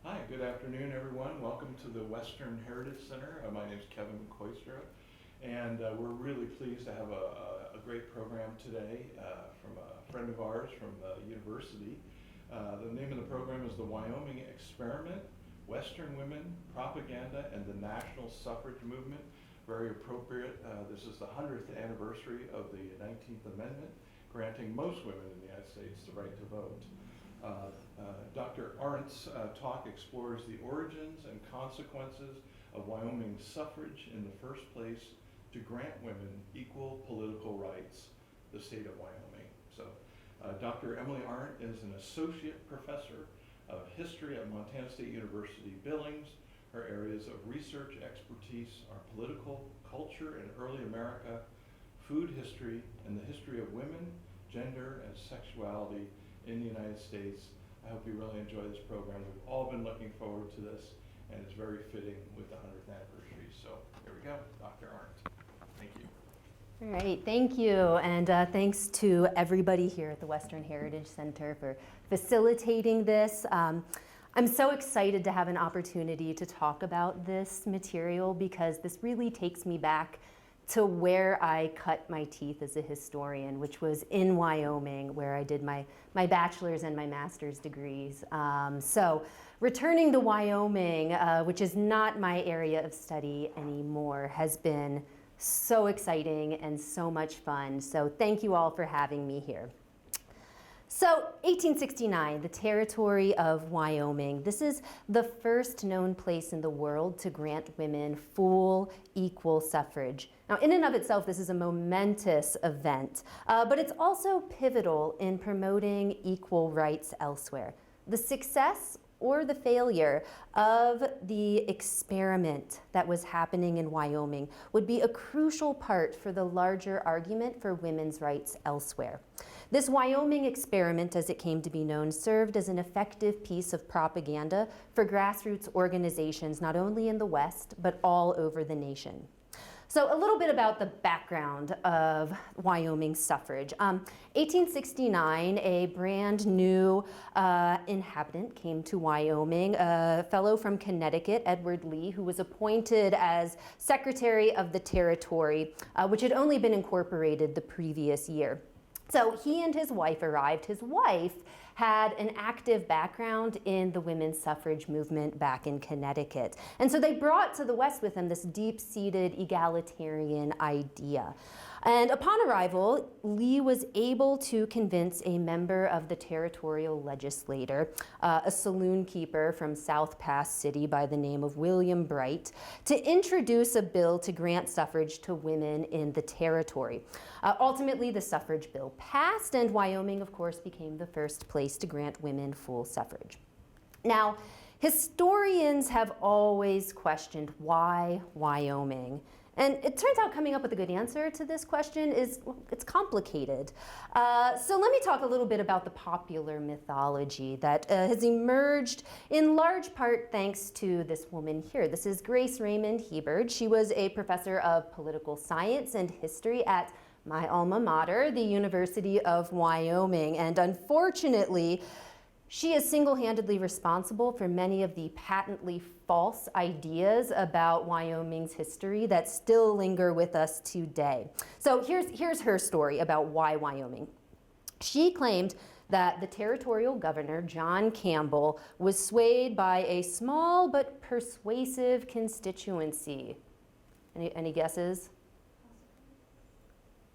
Hi, good afternoon, everyone. Welcome to the Western Heritage Center. My name is Kevin Koistra, and we're really pleased to have a great program today from a friend of ours from the university. The name of the program is the Wyoming Experiment, Western Women, Propaganda, and the National Suffrage Movement. Very appropriate. This is the 100th anniversary of the 19th Amendment, granting most women in the United States the right to vote. Dr. Arendt's talk explores the origins and consequences of Wyoming's suffrage in the first place to grant women equal political rights, the state of Wyoming. So Dr. Emily Arendt is an associate professor of history at Montana State University, Billings. Her areas of research expertise are political, culture in early America, food history, and the history of women, gender, and sexuality in the United States. I hope you really enjoy this program. We've all been looking forward to this, and it's very fitting with the 100th anniversary. So here we go, Dr. Arendt. Thank you. All right, thank you, and thanks to everybody here at the Western Heritage Center for facilitating this. I'm so excited to have an opportunity to talk about this material because this really takes me back to where I cut my teeth as a historian, which was in Wyoming, where I did my bachelor's and my master's degrees. So returning to Wyoming, which is not my area of study anymore, has been so exciting and so much fun. So thank you all for having me here. So 1869, the territory of Wyoming. This is the first known place in the world to grant women full, equal suffrage. Now, in and of itself, this is a momentous event, but it's also pivotal in promoting equal rights elsewhere. The success or the failure of the experiment that was happening in Wyoming would be a crucial part for the larger argument for women's rights elsewhere. This Wyoming experiment, as it came to be known, served as an effective piece of propaganda for grassroots organizations, not only in the West, but all over the nation. So a little bit about the background of Wyoming suffrage. 1869, a brand new inhabitant came to Wyoming, a fellow from Connecticut, Edward Lee, who was appointed as Secretary of the Territory, which had only been incorporated the previous year. So he and his wife arrived. His wife had an active background in the women's suffrage movement back in Connecticut. And so they brought to the West with them this deep-seated egalitarian idea. And upon arrival, Lee was able to convince a member of the territorial legislature, a saloon keeper from South Pass City by the name of William Bright, to introduce a bill to grant suffrage to women in the territory. Ultimately, the suffrage bill passed, and Wyoming, of course, became the first place to grant women full suffrage. Now, historians have always questioned why Wyoming. And it turns out coming up with a good answer to this question is, well, it's complicated. So let me talk a little bit about the popular mythology that has emerged in large part thanks to this woman here. This is Grace Raymond Hebard. She was a professor of political science and history at my alma mater, the University of Wyoming. And unfortunately, she is single-handedly responsible for many of the patently false ideas about Wyoming's history that still linger with us today. So here's her story about why Wyoming. She claimed that the territorial governor, John Campbell, was swayed by a small but persuasive constituency. Any guesses?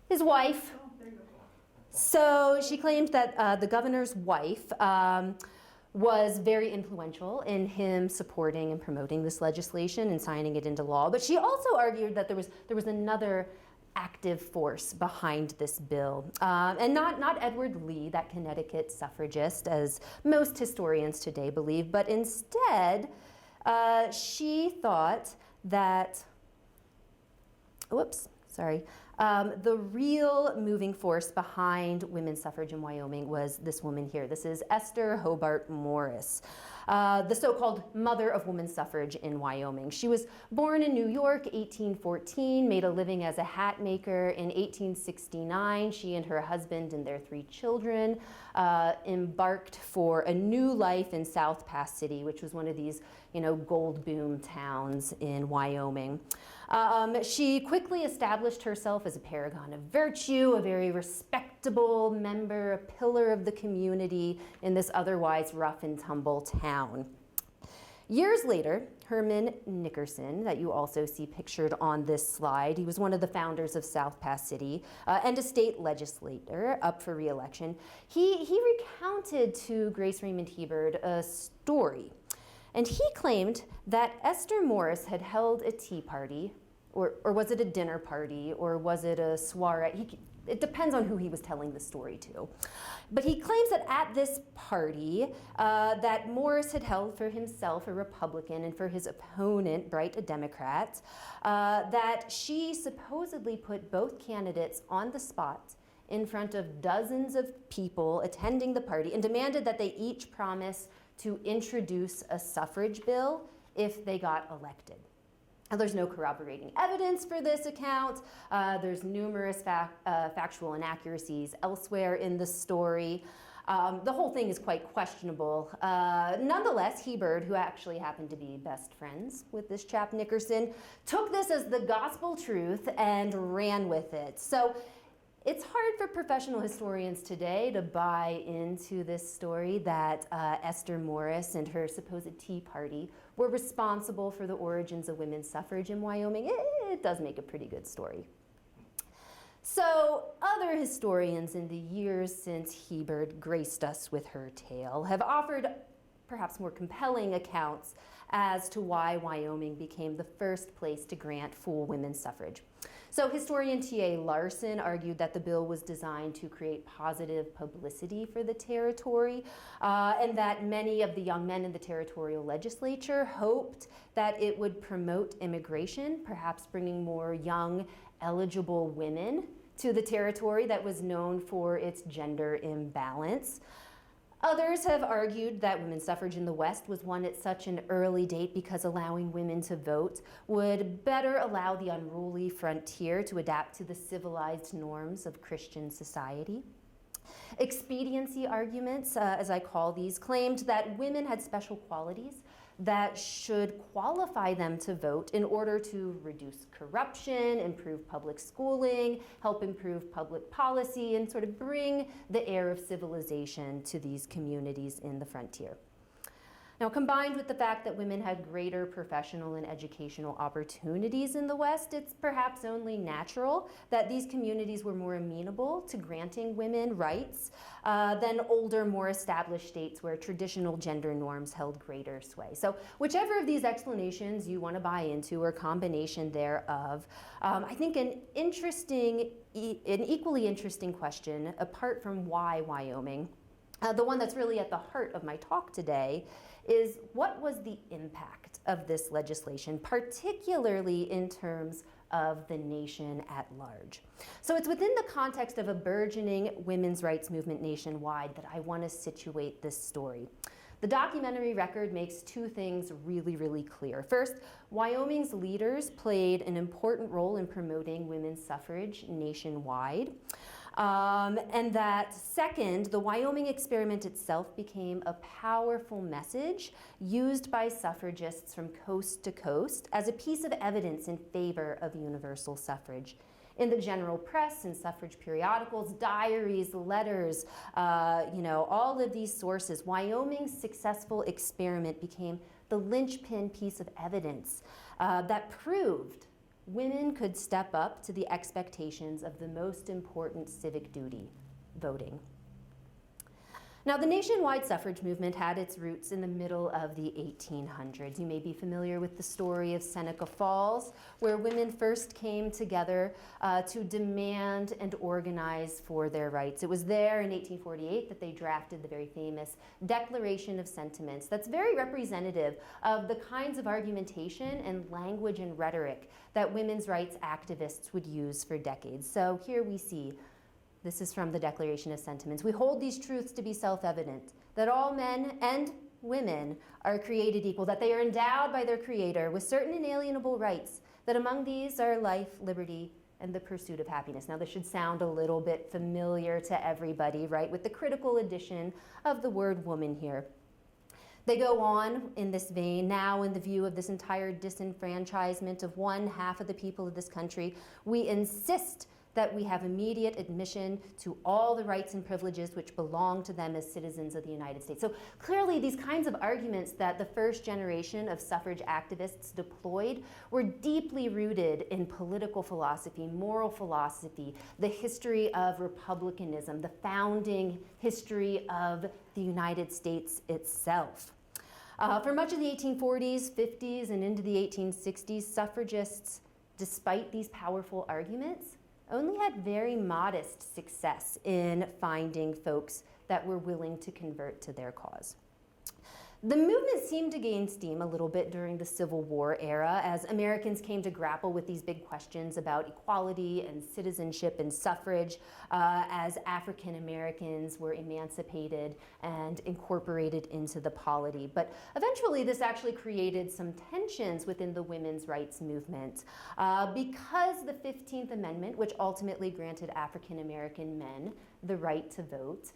His wife. So she claimed that the governor's wife was very influential in him supporting and promoting this legislation and signing it into law. But she also argued that there was another active force behind this bill. And not Edward Lee, that Connecticut suffragist, as most historians today believe, but instead she thought that, the real moving force behind women's suffrage in Wyoming was this woman here. This is Esther Hobart Morris. the so-called mother of women's suffrage in Wyoming. She was born in New York, 1814, made a living as a hat maker. In 1869, she and her husband and their 3 children embarked for a new life in South Pass City, which was one of these, gold boom towns in Wyoming. She quickly established herself as a paragon of virtue, a very respectable member, a pillar of the community in this otherwise rough and tumble town. Years later, Herman Nickerson, that you also see pictured on this slide, he was one of the founders of South Pass City and a state legislator up for re-election. He recounted to Grace Raymond Hebard a story. And he claimed that Esther Morris had held a tea party, or was it a dinner party, or was it a soiree? It depends on who he was telling the story to. But he claims that at this party that Morris had held for himself, a Republican, and for his opponent, Bright, a Democrat, that she supposedly put both candidates on the spot in front of dozens of people attending the party and demanded that they each promise to introduce a suffrage bill if they got elected. Now, there's no corroborating evidence for this account. There's numerous factual inaccuracies elsewhere in the story. The whole thing is quite questionable. Nonetheless, Hebard, who actually happened to be best friends with this chap Nickerson, took this as the gospel truth and ran with it. So it's hard for professional historians today to buy into this story that Esther Morris and her supposed tea party were responsible for the origins of women's suffrage in Wyoming. It does make a pretty good story. So other historians in the years since Hebard graced us with her tale have offered perhaps more compelling accounts as to why Wyoming became the first place to grant full women's suffrage. So historian T.A. Larson argued that the bill was designed to create positive publicity for the territory, and that many of the young men in the territorial legislature hoped that it would promote immigration, perhaps bringing more young, eligible women to the territory that was known for its gender imbalance. Others have argued that women's suffrage in the West was won at such an early date because allowing women to vote would better allow the unruly frontier to adapt to the civilized norms of Christian society. Expediency arguments, as I call these, claimed that women had special qualities that should qualify them to vote in order to reduce corruption, improve public schooling, help improve public policy, and sort of bring the air of civilization to these communities in the frontier. Now, combined with the fact that women had greater professional and educational opportunities in the West, it's perhaps only natural that these communities were more amenable to granting women rights than older, more established states where traditional gender norms held greater sway. So whichever of these explanations you want to buy into or combination thereof, I think an equally interesting question, apart from why Wyoming, the one that's really at the heart of my talk today, is what was the impact of this legislation, particularly in terms of the nation at large. So it's within the context of a burgeoning women's rights movement nationwide that I want to situate this story. The documentary record makes two things really, really clear. First, Wyoming's leaders played an important role in promoting women's suffrage nationwide. And that second, the Wyoming experiment itself became a powerful message used by suffragists from coast to coast as a piece of evidence in favor of universal suffrage. In the general press, in suffrage periodicals, diaries, letters, all of these sources, Wyoming's successful experiment became the linchpin piece of evidence that proved women could step up to the expectations of the most important civic duty, voting. Now, the nationwide suffrage movement had its roots in the middle of the 1800s. You may be familiar with the story of Seneca Falls, where women first came together to demand and organize for their rights. It was there in 1848 that they drafted the very famous Declaration of Sentiments that's very representative of the kinds of argumentation and language and rhetoric that women's rights activists would use for decades. So here we see, this is from the Declaration of Sentiments. We hold these truths to be self-evident, that all men and women are created equal, that they are endowed by their Creator with certain inalienable rights, that among these are life, liberty, and the pursuit of happiness. Now, this should sound a little bit familiar to everybody, right, with the critical addition of the word woman here. They go on in this vein. Now, in the view of this entire disenfranchisement of one half of the people of this country, we insist that we have immediate admission to all the rights and privileges which belong to them as citizens of the United States. So clearly, these kinds of arguments that the first generation of suffrage activists deployed were deeply rooted in political philosophy, moral philosophy, the history of republicanism, the founding history of the United States itself. For much of the 1840s, 50s, and into the 1860s, suffragists, despite these powerful arguments, only had very modest success in finding folks that were willing to convert to their cause. The movement seemed to gain steam a little bit during the Civil War era as Americans came to grapple with these big questions about equality and citizenship and suffrage, as African Americans were emancipated and incorporated into the polity. But eventually this actually created some tensions within the women's rights movement because the 15th Amendment, which ultimately granted African American men the right to vote,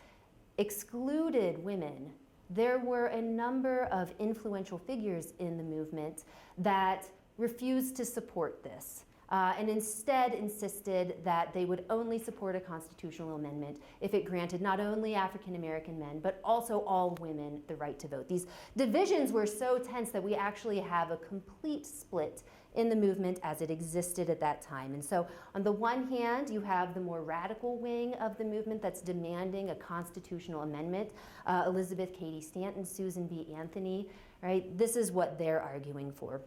excluded women. There were a number of influential figures in the movement that refused to support this and instead insisted that they would only support a constitutional amendment if it granted not only African American men, but also all women the right to vote. These divisions were so tense that we actually have a complete split in the movement as it existed at that time. And so on the one hand, you have the more radical wing of the movement that's demanding a constitutional amendment, Elizabeth Cady Stanton, Susan B. Anthony, right? This is what they're arguing for.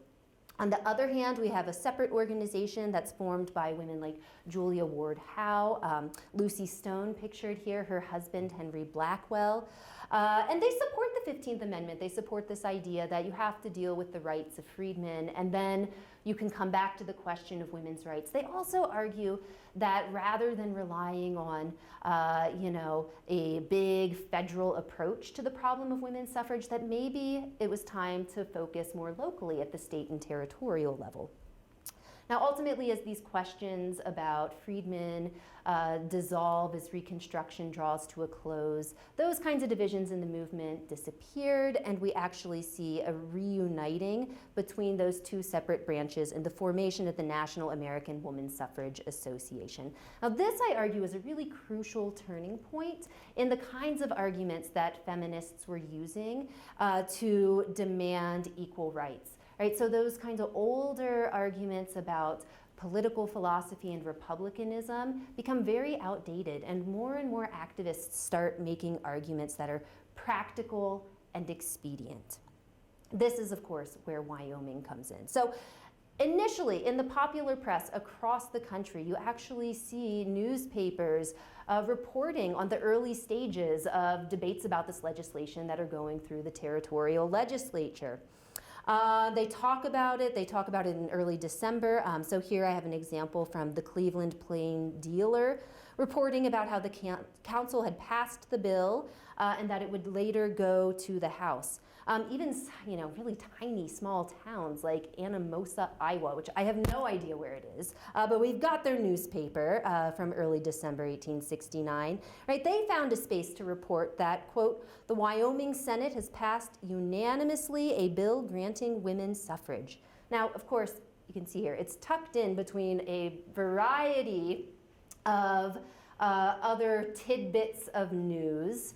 On the other hand, we have a separate organization that's formed by women like Julia Ward Howe, Lucy Stone pictured here, her husband Henry Blackwell, and they support the 15th Amendment. They support this idea that you have to deal with the rights of freedmen, and then you can come back to the question of women's rights. They also argue that rather than relying on, a big federal approach to the problem of women's suffrage, that maybe it was time to focus more locally at the state and territorial level. Now, ultimately, as these questions about freedmen dissolve, as Reconstruction draws to a close, those kinds of divisions in the movement disappeared, and we actually see a reuniting between those two separate branches and the formation of the National American Woman Suffrage Association. Now, this, I argue, is a really crucial turning point in the kinds of arguments that feminists were using to demand equal rights. Right, so those kinds of older arguments about political philosophy and republicanism become very outdated, and more activists start making arguments that are practical and expedient. This is, of course, where Wyoming comes in. So initially, in the popular press across the country, you actually see newspapers reporting on the early stages of debates about this legislation that are going through the territorial legislature. They talk about it in early December. So here I have an example from the Cleveland Plain Dealer reporting about how the council had passed the bill and that it would later go to the House. Even really tiny small towns like Anamosa, Iowa, which I have no idea where it is, but we've got their newspaper from early December 1869. Right, they found a space to report that, quote, the Wyoming Senate has passed unanimously a bill granting women's suffrage. Now, of course, you can see here, it's tucked in between a variety of other tidbits of news.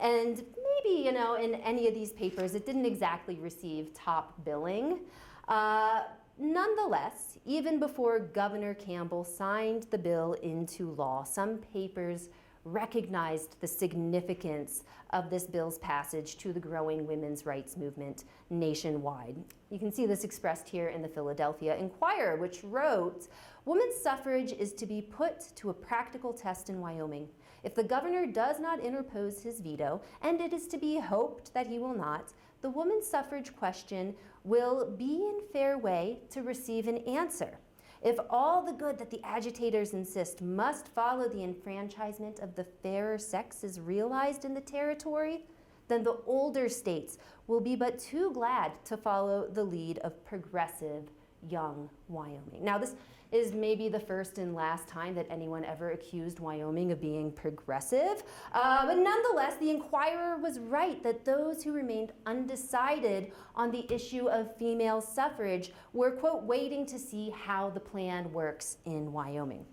And maybe, in any of these papers, it didn't exactly receive top billing. Nonetheless, even before Governor Campbell signed the bill into law, some papers recognized the significance of this bill's passage to the growing women's rights movement nationwide. You can see this expressed here in the Philadelphia Inquirer, which wrote, "Women's suffrage is to be put to a practical test in Wyoming. If the governor does not interpose his veto, and it is to be hoped that he will not, the women's suffrage question will be in fair way to receive an answer. If all the good that the agitators insist must follow the enfranchisement of the fairer sex is realized in the territory, then the older states will be but too glad to follow the lead of progressive young Wyoming. Now, this is maybe the first and last time that anyone ever accused Wyoming of being progressive. But nonetheless, the Inquirer was right that those who remained undecided on the issue of female suffrage were, quote, waiting to see how the plan works in Wyoming.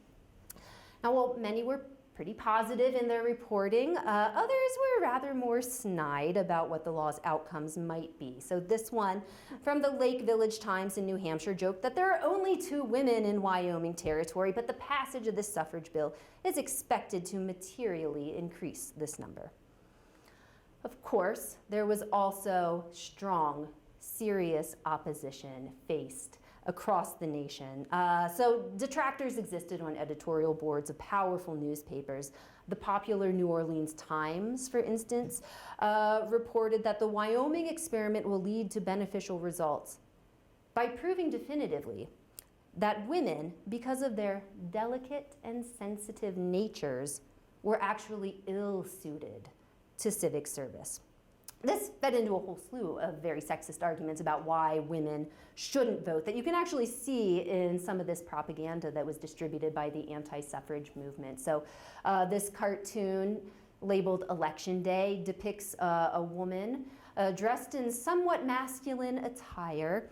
Now, while many were pretty positive in their reporting, others were rather more snide about what the law's outcomes might be. So this one from the Lake Village Times in New Hampshire joked that there are only 2 women in Wyoming territory, but the passage of this suffrage bill is expected to materially increase this number. Of course, there was also strong, serious opposition faced across the nation. So detractors existed on editorial boards of powerful newspapers. The popular New Orleans Times, for instance, reported that the Wyoming experiment will lead to beneficial results by proving definitively that women, because of their delicate and sensitive natures, were actually ill-suited to civic service. This fed into a whole slew of very sexist arguments about why women shouldn't vote that you can actually see in some of this propaganda that was distributed by the anti-suffrage movement. So this cartoon labeled Election Day depicts a woman dressed in somewhat masculine attire,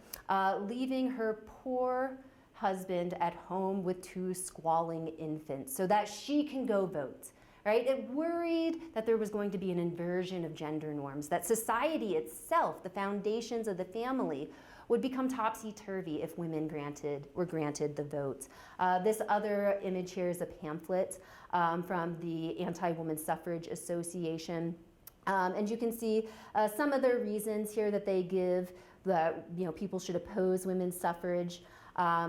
leaving her poor husband at home with 2 squalling infants so that she can go vote. Right? It worried that there was going to be an inversion of gender norms, that society itself, the foundations of the family, would become topsy-turvy if women were granted the vote. This other image here is a pamphlet from the Anti-Woman Suffrage Association. And you can see some of the reasons here that they give that people should oppose women's suffrage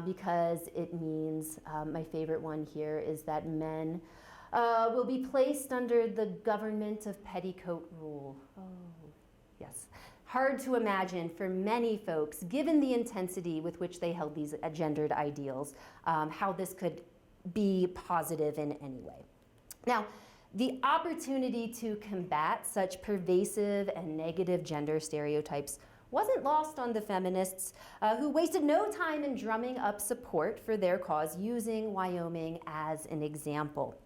because it means, my favorite one here is that men will be placed under the government of petticoat rule. Oh, yes. Hard to imagine for many folks, given the intensity with which they held these gendered ideals, how this could be positive in any way. Now, the opportunity to combat such pervasive and negative gender stereotypes wasn't lost on the feminists who wasted no time in drumming up support for their cause using Wyoming as an example.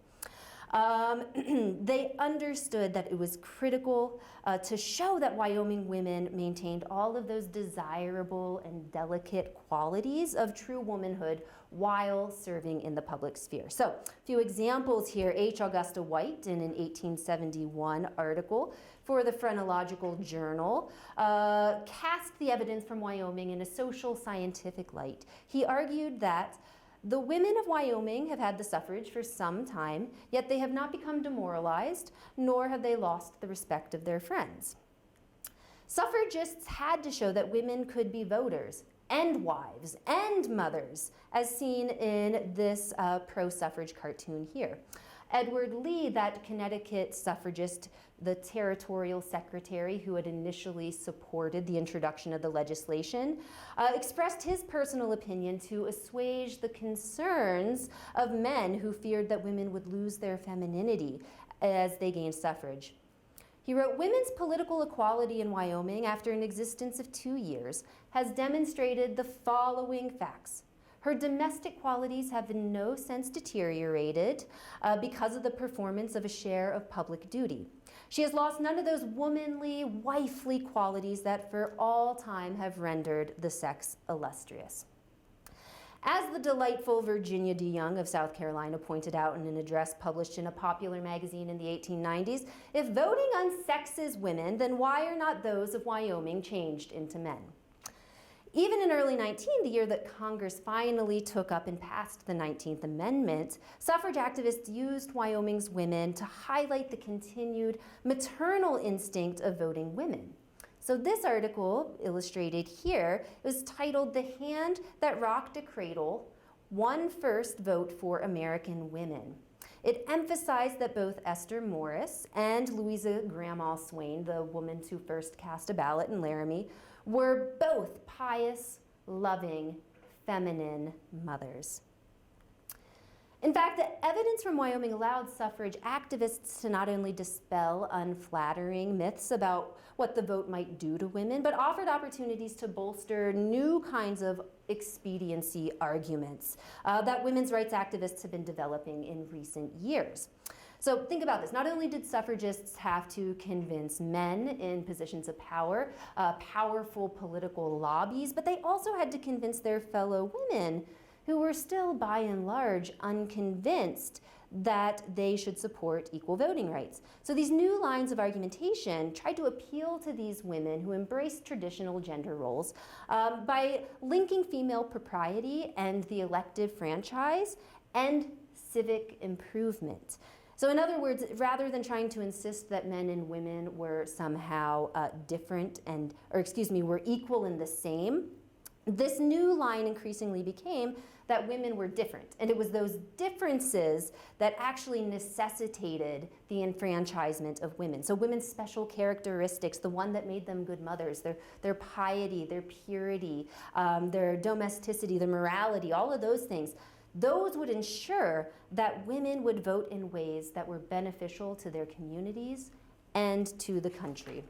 They understood that it was critical to show that Wyoming women maintained all of those desirable and delicate qualities of true womanhood while serving in the public sphere. So, a few examples here. H. Augusta White, in an 1871 article for the Phrenological Journal, cast the evidence from Wyoming in a social scientific light. He argued that the women of Wyoming have had the suffrage for some time, yet they have not become demoralized, nor have they lost the respect of their friends. Suffragists had to show that women could be voters and wives and mothers, as seen in this pro-suffrage cartoon here. Edward Lee, that Connecticut suffragist, the territorial secretary who had initially supported the introduction of the legislation, expressed his personal opinion to assuage the concerns of men who feared that women would lose their femininity as they gained suffrage. He wrote, "Women's political equality in Wyoming, after an existence of 2 years, has demonstrated the following facts. Her domestic qualities have in no sense deteriorated because of the performance of a share of public duty. She has lost none of those womanly, wifely qualities that for all time have rendered the sex illustrious." As the delightful Virginia DeYoung of South Carolina pointed out in an address published in a popular magazine in the 1890s, if voting unsexes women, then why are not those of Wyoming changed into men? Even in early 19, the year that Congress finally took up and passed the 19th Amendment, suffrage activists used Wyoming's women to highlight the continued maternal instinct of voting women. So this article, illustrated here, is titled "The Hand That Rocked a Cradle, One First Vote for American Women." It emphasized that both Esther Morris and Louisa Grandma Swain, the woman who first cast a ballot in Laramie, were both pious, loving, feminine mothers. In fact, the evidence from Wyoming allowed suffrage activists to not only dispel unflattering myths about what the vote might do to women, but offered opportunities to bolster new kinds of expediency arguments that women's rights activists have been developing in recent years. So think about this. Not only did suffragists have to convince men in positions of power, powerful political lobbies, but they also had to convince their fellow women who were still, by and large, unconvinced that they should support equal voting rights. So these new lines of argumentation tried to appeal to these women who embraced traditional gender roles by linking female propriety and the elective franchise and civic improvement. So in other words, rather than trying to insist that men and women were somehow different were equal and the same, this new line increasingly became that women were different. And it was those differences that actually necessitated the enfranchisement of women. So women's special characteristics, the one that made them good mothers, their piety, their purity, their domesticity, their morality, all of those things, those would ensure that women would vote in ways that were beneficial to their communities and to the country.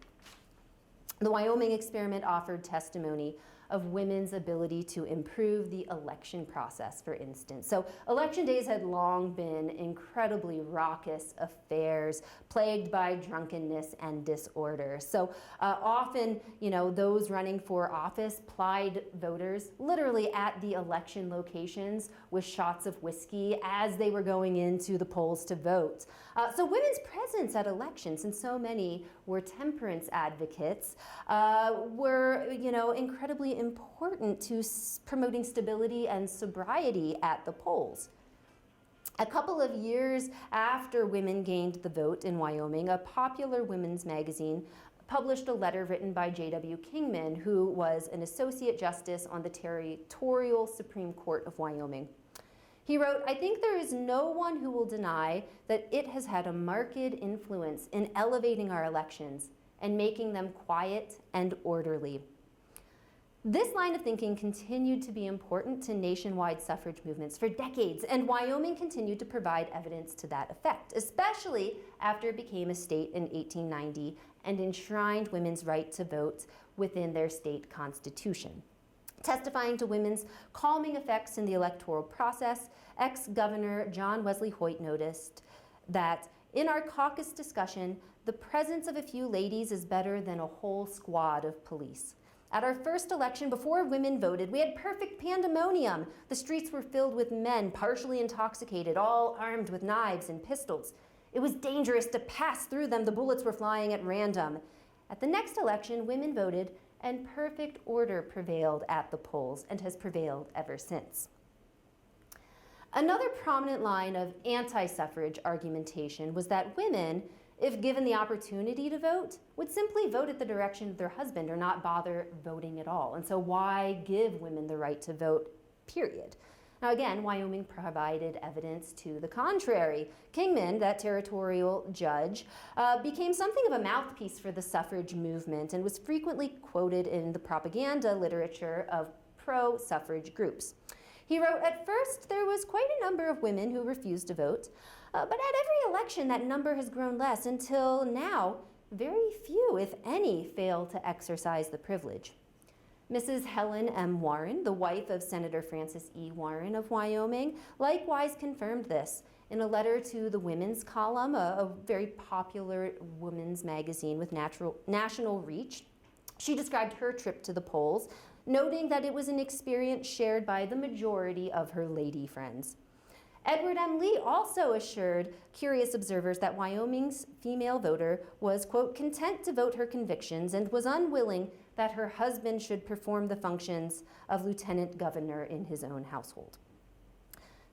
The Wyoming experiment offered testimony of women's ability to improve the election process, for instance. So election days had long been incredibly raucous affairs, plagued by drunkenness and disorder. So often, those running for office plied voters literally at the election locations with shots of whiskey as they were going into the polls to vote. So women's presence at elections, and so many were temperance advocates, were incredibly important to promoting stability and sobriety at the polls. A couple of years after women gained the vote in Wyoming, a popular women's magazine published a letter written by J.W. Kingman, who was an associate justice on the Territorial Supreme Court of Wyoming. He wrote, "I think there is no one who will deny that it has had a marked influence in elevating our elections and making them quiet and orderly." This line of thinking continued to be important to nationwide suffrage movements for decades, and Wyoming continued to provide evidence to that effect, especially after it became a state in 1890 and enshrined women's right to vote within their state constitution. Testifying to women's calming effects in the electoral process, ex-Governor John Wesley Hoyt noticed that in our caucus discussion, the presence of a few ladies is better than a whole squad of police. At our first election, before women voted, we had perfect pandemonium. The streets were filled with men, partially intoxicated, all armed with knives and pistols. It was dangerous to pass through them. The bullets were flying at random. At the next election, women voted, and perfect order prevailed at the polls and has prevailed ever since. Another prominent line of anti-suffrage argumentation was that women, if given the opportunity to vote, would simply vote at the direction of their husband or not bother voting at all. And so why give women the right to vote, period? Now again, Wyoming provided evidence to the contrary. Kingman, that territorial judge, became something of a mouthpiece for the suffrage movement and was frequently quoted in the propaganda literature of pro-suffrage groups. He wrote, "At first, there was quite a number of women who refused to vote, but at every election that number has grown less until now, very few, if any, fail to exercise the privilege." Mrs. Helen M. Warren, the wife of Senator Francis E. Warren of Wyoming, likewise confirmed this in a letter to the Women's Column, a very popular women's magazine with national reach. She described her trip to the polls, noting that it was an experience shared by the majority of her lady friends. Edward M. Lee also assured curious observers that Wyoming's female voter was, quote, "content to vote her convictions and was unwilling that her husband should perform the functions of lieutenant governor in his own household."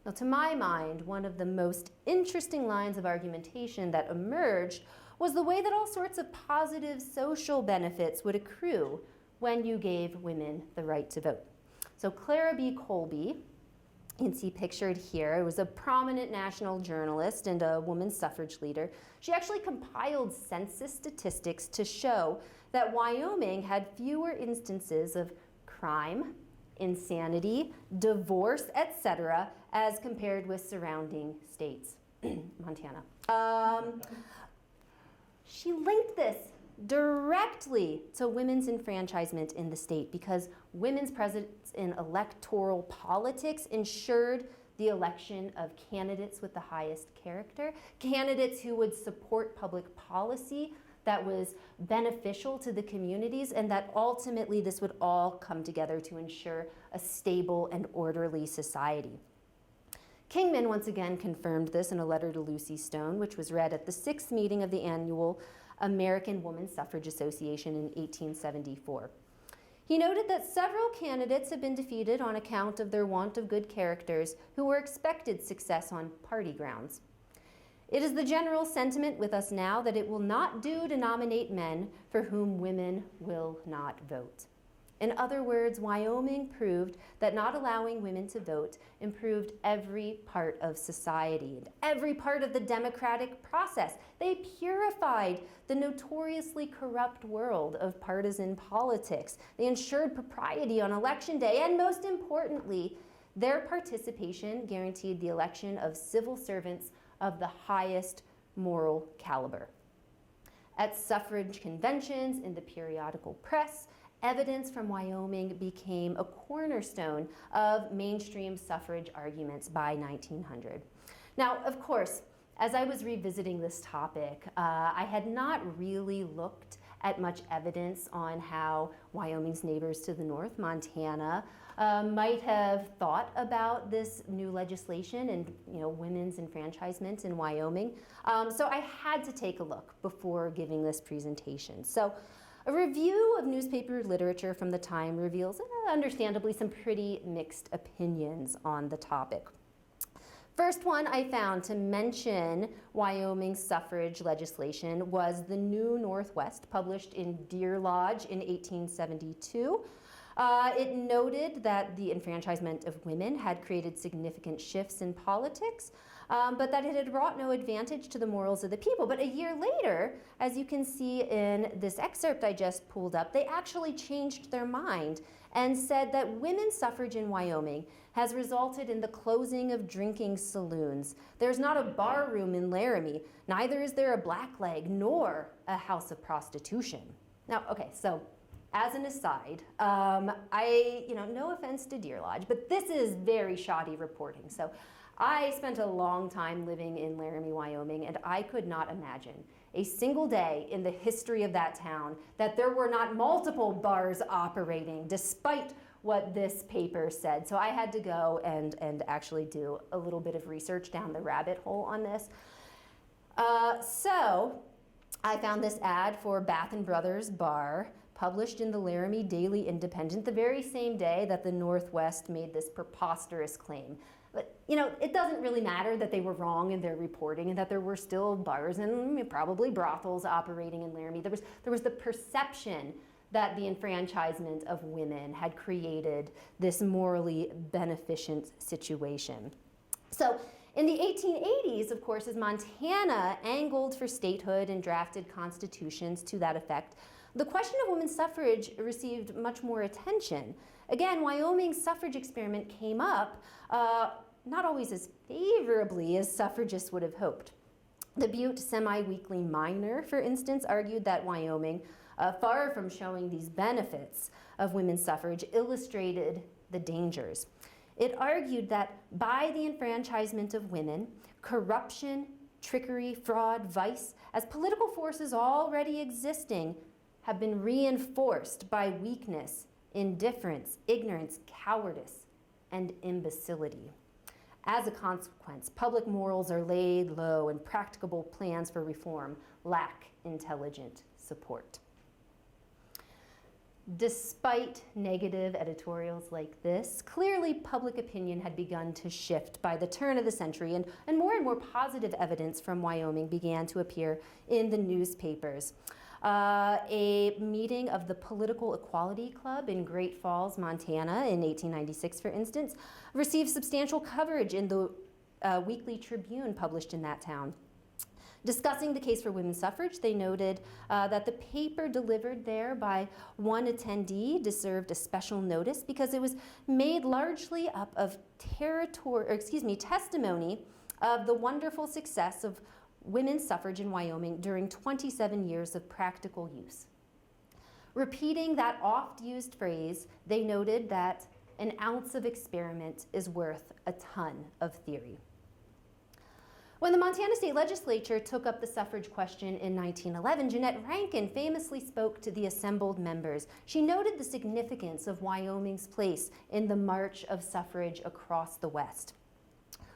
Now, to my mind, one of the most interesting lines of argumentation that emerged was the way that all sorts of positive social benefits would accrue when you gave women the right to vote. So Clara B. Colby, you can see pictured here, was a prominent national journalist and a women's suffrage leader. She actually compiled census statistics to show that Wyoming had fewer instances of crime, insanity, divorce, etc., as compared with surrounding states, Montana. She linked this directly to women's enfranchisement in the state because women's presence in electoral politics ensured the election of candidates with the highest character, candidates who would support public policy that was beneficial to the communities, and that ultimately this would all come together to ensure a stable and orderly society. Kingman once again confirmed this in a letter to Lucy Stone, which was read at the 6th meeting of the annual American Woman Suffrage Association in 1874. He noted that several candidates had been defeated on account of their want of good characters who were expected success on party grounds. It is the general sentiment with us now that it will not do to nominate men for whom women will not vote. In other words, Wyoming proved that not allowing women to vote improved every part of society and every part of the democratic process. They purified the notoriously corrupt world of partisan politics. They ensured propriety on election day, and most importantly, their participation guaranteed the election of civil servants of the highest moral caliber. At suffrage conventions, in the periodical press, evidence from Wyoming became a cornerstone of mainstream suffrage arguments by 1900. Now, of course, as I was revisiting this topic, I had not really looked at much evidence on how Wyoming's neighbors to the north, Montana, might have thought about this new legislation and women's enfranchisement in Wyoming. So I had to take a look before giving this presentation. So a review of newspaper literature from the time reveals, understandably, some pretty mixed opinions on the topic. First one I found to mention Wyoming's suffrage legislation was The New Northwest, published in Deer Lodge in 1872. It noted that the enfranchisement of women had created significant shifts in politics, but that it had wrought no advantage to the morals of the people. But a year later, as you can see in this excerpt I just pulled up, they actually changed their mind and said that women's suffrage in Wyoming has resulted in the closing of drinking saloons. There's not a bar room in Laramie, neither is there a blackleg nor a house of prostitution. Now, okay, so as an aside, no offense to Deer Lodge, but this is very shoddy reporting. So I spent a long time living in Laramie, Wyoming, and I could not imagine a single day in the history of that town that there were not multiple bars operating, despite what this paper said. So I had to go and actually do a little bit of research down the rabbit hole on this. So I found this ad for Bath and Brothers Bar, published in the Laramie Daily Independent the very same day that the Northwest made this preposterous claim. But, it doesn't really matter that they were wrong in their reporting and that there were still bars and probably brothels operating in Laramie. There was the perception that the enfranchisement of women had created this morally beneficent situation. So in the 1880s, of course, as Montana angled for statehood and drafted constitutions to that effect, the question of women's suffrage received much more attention. Again, Wyoming's suffrage experiment came up, not always as favorably as suffragists would have hoped. The Butte Semi-Weekly Miner, for instance, argued that Wyoming, far from showing these benefits of women's suffrage, illustrated the dangers. It argued that by the enfranchisement of women, corruption, trickery, fraud, vice, as political forces already existing, have been reinforced by weakness, indifference, ignorance, cowardice, and imbecility. As a consequence, public morals are laid low and practicable plans for reform lack intelligent support. Despite negative editorials like this, clearly public opinion had begun to shift by the turn of the century, and more positive evidence from Wyoming began to appear in the newspapers. A meeting of the Political Equality Club in Great Falls, Montana in 1896, for instance, received substantial coverage in the Weekly Tribune published in that town. Discussing the case for women's suffrage, they noted that the paper delivered there by one attendee deserved a special notice because it was made largely up of testimony of the wonderful success of women's suffrage in Wyoming during 27 years of practical use. Repeating that oft-used phrase, they noted that an ounce of experiment is worth a ton of theory. When the Montana State Legislature took up the suffrage question in 1911, Jeanette Rankin famously spoke to the assembled members. She noted the significance of Wyoming's place in the march of suffrage across the West.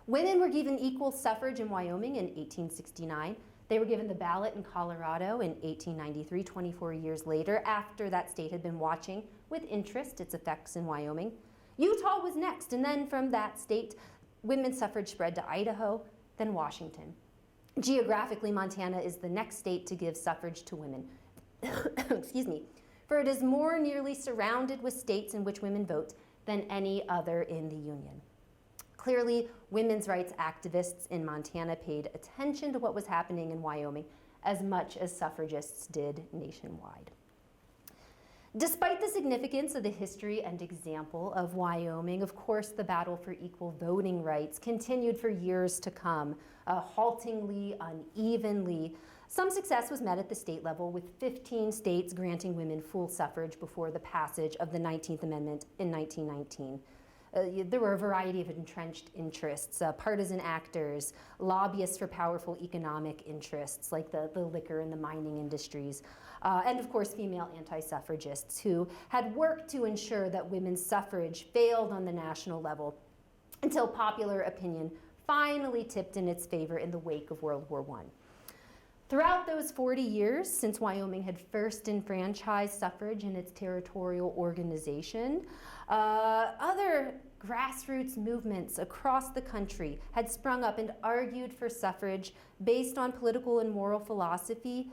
Women were given equal suffrage in Wyoming in 1869. They were given the ballot in Colorado in 1893, 24 years later, after that state had been watching with interest its effects in Wyoming. Utah was next, and then from that state, women's suffrage spread to Idaho, then Washington. Geographically, Montana is the next state to give suffrage to women. Excuse me. For it is more nearly surrounded with states in which women vote than any other in the Union. Clearly, women's rights activists in Montana paid attention to what was happening in Wyoming as much as suffragists did nationwide. Despite the significance of the history and example of Wyoming, of course, the battle for equal voting rights continued for years to come, haltingly, unevenly. Some success was met at the state level, with 15 states granting women full suffrage before the passage of the 19th Amendment in 1919. There were a variety of entrenched interests, partisan actors, lobbyists for powerful economic interests like the liquor and the mining industries, and of course female anti-suffragists who had worked to ensure that women's suffrage failed on the national level until popular opinion finally tipped in its favor in the wake of World War I. Throughout those 40 years since Wyoming had first enfranchised suffrage in its territorial organization, other grassroots movements across the country had sprung up and argued for suffrage based on political and moral philosophy,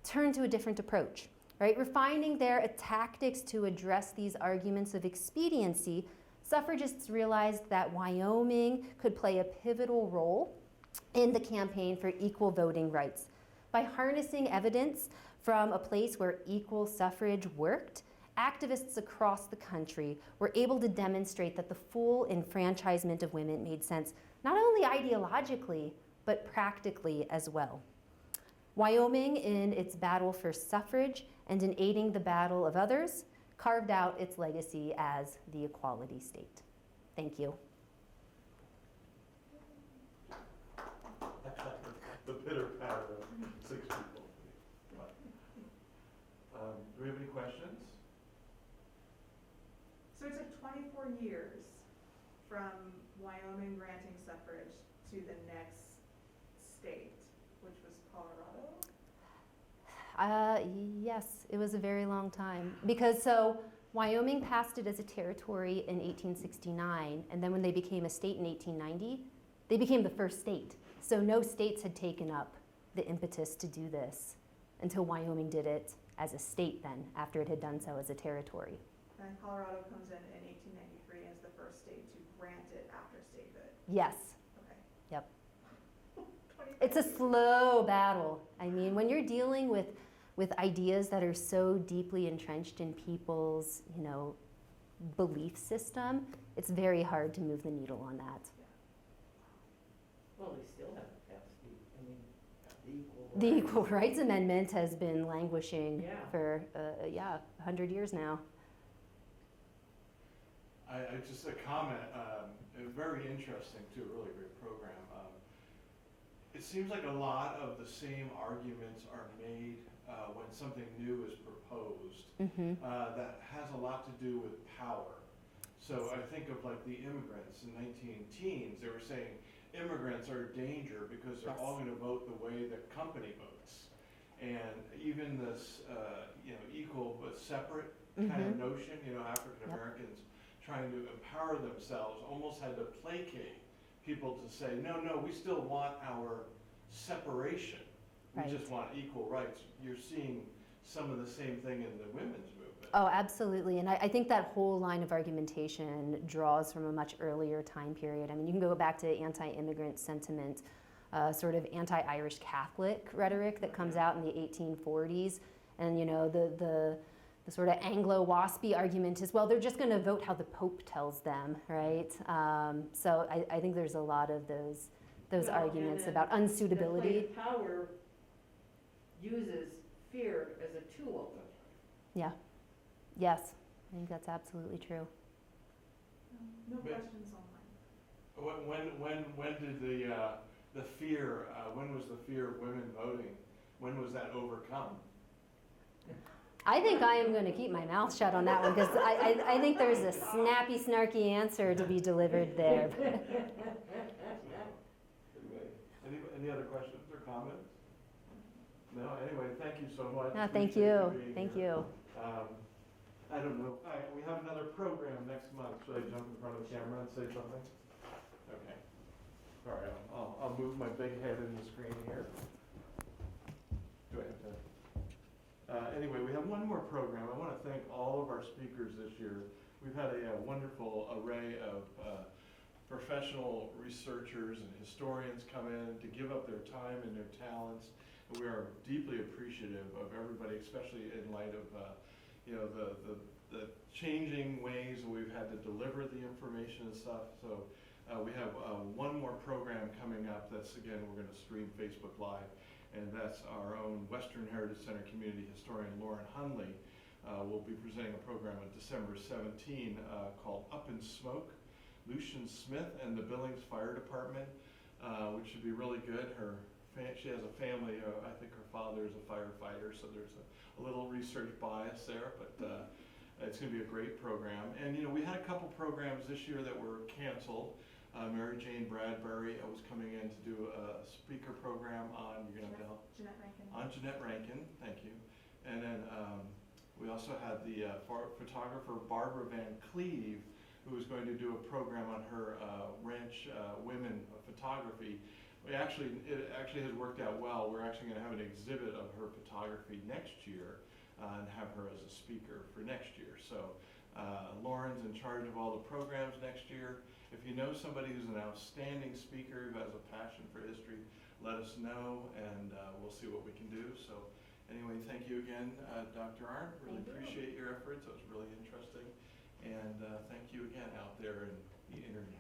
turned to a different approach, right? Refining their tactics to address these arguments of expediency, suffragists realized that Wyoming could play a pivotal role in the campaign for equal voting rights. By harnessing evidence from a place where equal suffrage worked, activists across the country were able to demonstrate that the full enfranchisement of women made sense, not only ideologically, but practically as well. Wyoming, in its battle for suffrage and in aiding the battle of others, carved out its legacy as the equality state. Thank you. The pitter patter of 6 people. Do we have any questions? So it took 24 years from Wyoming granting suffrage to the next state, which was Colorado? Yes, it was a very long time. Because so Wyoming passed it as a territory in 1869, and then when they became a state in 1890, they became the first state. So no states had taken up the impetus to do this until Wyoming did it as a state then, after it had done so as a territory. And Colorado comes in 1893 as the first state to grant it after statehood. Yes. Okay. Yep. It's a years. slow battle. I mean, when you're dealing with ideas that are so deeply entrenched in people's, belief system, it's very hard to move the needle on that. Well, they still haven't passed the equal. The Equal Rights Amendment has been languishing Yeah. for, 100 years now. I just a comment, very interesting too, a really great program. It seems like a lot of the same arguments are made when something new is proposed that has a lot to do with power. So I think of like the immigrants in 19-teens, they were saying immigrants are a danger because they're all going to vote the way the company votes. And even this, equal but separate kind of notion, African Americans trying to empower themselves almost had to placate people to say, no, we still want our separation. We just want equal rights. You're seeing some of the same thing in the women's movement. Oh, absolutely. And I think that whole line of argumentation draws from a much earlier time period. I mean, you can go back to anti-immigrant sentiment sort of anti-Irish Catholic rhetoric that comes out in the 1840s. And, you know, the sort of Anglo-waspy argument is, well, they're just going to vote how the Pope tells them, right? So I think there's a lot of those Well, arguments and about The unsuitability. play of power uses fear as a tool. Yeah. Yes, I think that's absolutely true. No But- questions online. When did the fear, when was the fear of women voting? When was that overcome? I think I am going to keep my mouth shut on that one because I think there's a snappy, snarky answer to be delivered there. Anyway, any other questions or comments? No, anyway, thank you so much. No, thank Appreciate you. being Thank here. you. I don't know, we have another program next month. Should I jump in front of the camera and say something? Okay. Sorry, I'll move my big head in the screen here. Do I have to? Anyway, we have one more program. I want to thank all of our speakers this year. We've had a wonderful array of professional researchers and historians come in to give up their time and their talents. And we are deeply appreciative of everybody, especially in light of you know, the changing ways we've had to deliver the information and stuff. So we have one more program coming up. That's, again, we're going to stream Facebook Live. And that's our own Western Heritage Center community historian, Lauren Hunley, will be presenting a program on December 17 called Up in Smoke, Lucian Smith and the Billings Fire Department, which should be really good. She has a family, I think her father is a firefighter, so there's a little research bias there, but it's going to be a great program. And, you know, we had a couple programs this year that were canceled. Mary Jane Bradbury was coming in to do a speaker program on, you're going to tell? Jeanette Rankin. On Jeanette Rankin, thank you. And then we also had the photographer Barbara Van Cleve, who was going to do a program on her ranch women photography. It actually has worked out well. We're actually going to have an exhibit of her photography next year and have her as a speaker for next year. So Lauren's in charge of all the programs next year. If you know somebody who's an outstanding speaker who has a passion for history, let us know, and we'll see what we can do. So anyway, thank you again, Dr. Arendt. Really appreciate your efforts. It was really interesting. And thank you again out there in the internet.